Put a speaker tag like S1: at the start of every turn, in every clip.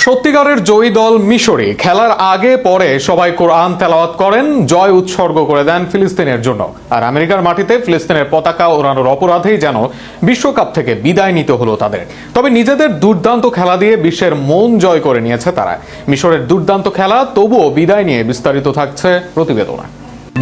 S1: সত্যিকারের জয়ী দল মিশরে খেলার আগে পরে সবাই কোরআন তেলাওয়াত করেন, জয় উৎসর্গ করে দেন ফিলিস্তিনের জন্য। আর আমেরিকার মাটিতে ফিলিস্তিনের পতাকা ওড়ানোর অপরাধেই যেন বিশ্বকাপ থেকে বিদায় নিতে হলো তাদের। তবে নিজেদের দুর্দান্ত খেলা দিয়ে বিশ্বের মন জয় করে নিয়েছে তারা। মিশরের দুর্দান্ত খেলা তবুও বিদায় নিয়ে বিস্তারিত থাকছে প্রতিবেদনে।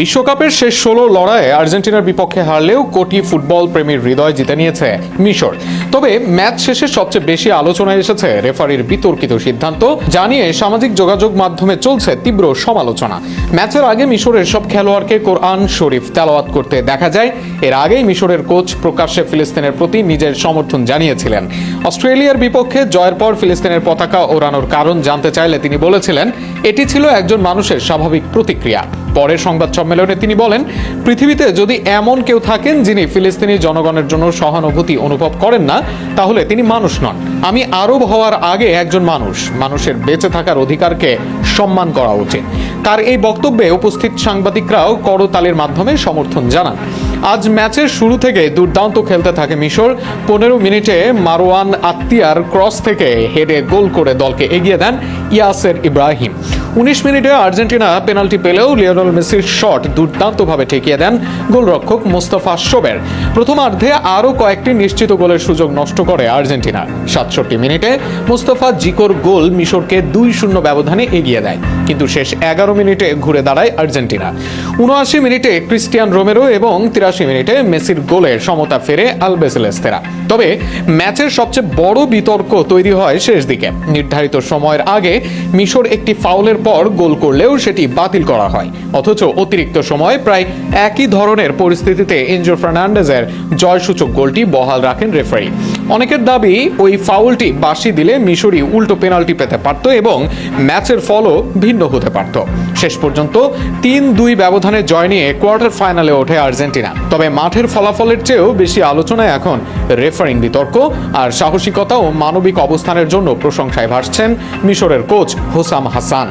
S1: বিশ্বকাপের শেষ 16 লড়াইয়ে আর্জেন্টিনার বিপক্ষে হারলেও কোটি ফুটবল প্রেমীর হৃদয় জিতে নিয়েছে মিশর। তবে ম্যাচ শেষে সবচেয়ে বেশি আলোচনায় এসেছে রেফারির বিতর্কিত সিদ্ধান্ত, জানিয়ে সামাজিক যোগাযোগ মাধ্যমে চলছে তীব্র সমালোচনা। ম্যাচের আগে মিশরের সব খেলোয়াড়কে কোরআন শরীফ তেলাওয়াত করতে দেখা যায়। এর আগেই মিশরের কোচ প্রকাশ্যে ফিলিস্তিনের প্রতি নিজের সমর্থন জানিয়েছিলেন। অস্ট্রেলিয়ার বিপক্ষে জয়ের পর ফিলিস্তিনের পতাকা ওড়ানোর কারণ জানতে চাইলে তিনি বলেছিলেন, এটি ছিল একজন মানুষের স্বাভাবিক প্রতিক্রিয়া। পরে সংবাদ সম্মেলনে তিনি বলেন, পৃথিবীতে যদি এমন কেউ থাকেন যিনি ফিলিস্তিনি জনগণের জন্য সহানুভূতি অনুভব করেন না, তাহলে তিনি মানুষ নন। আমি আরব হওয়ার আগে একজন মানুষের বেঁচে থাকার অধিকারকে সম্মান করা উচিত। তার এই বক্তব্যে উপস্থিত সাংবাদিকরাও করতালির মাধ্যমে সমর্থন জানান। আজ ম্যাচের শুরু থেকে দুর্দান্ত খেলতে থাকে মিশর। 15 মিনিটে মারওয়ান আত্তিয়ার ক্রস থেকে হেডে গোল করে দলকে এগিয়ে দেন ইয়াসের ইব্রাহিম। 19 মিনিটে আর্জেন্টিনা পেনাল্টি পেলেও লিওনেল মেসির শট দুর্দান্তভাবে ঠেকিয়ে দেন গোলরক্ষক মোস্তফা শোবের। প্রথমার্ধে আরও কয়েকটি নিশ্চিত গোলের সুযোগ নষ্ট করে আর্জেন্টিনা। 67 মিনিটে মোস্তফা জিকোর গোল মিশরকে 2-0 ব্যবধানে এগিয়ে দেয়, কিন্তু শেষ 11 মিনিটে ঘুরে দাঁড়ায় আর্জেন্টিনা। 79 মিনিটে ক্রিস্টিয়ান রোমেরো এবং 83 মিনিটে মেসির গোলে সমতা ফেরে আলবেসেলেস্তেরা। তবে ম্যাচের সবচেয়ে বড় বিতর্ক তৈরি হয় শেষ দিকে। নির্ধারিত সময়ের আগে মিশর একটি ফাউলের পর গোল করলেও সেটি বাতিল করা হয়। অথচ অতিরিক্ত সময়ে প্রায় একই ধরনের পরিস্থিতিতে এনজো ফার্নান্ডেজের জয়সূচক গোলটি বহাল রাখেন রেফারি। অনেকের দাবি, ওই ফাউলটি বাঁশি দিলে মিশরই উল্টো পেনাল্টি পেতে পারত এবং ম্যাচের ফলও ভিন্ন হতে পারত। শেষ পর্যন্ত 3-2 ব্যবধানে জয় নিয়ে কোয়ার্টার ফাইনালে ওঠে আর্জেন্টিনা। তবে মাঠের ফলাফলের চেয়েও বেশি আলোচনায় এখন রেফারিং বিতর্ক আর সাহসিকতা ও মানবিক অবস্থানের জন্য প্রশংসায় ভাসছেন মিশরের কোচ হোসাম হাসান।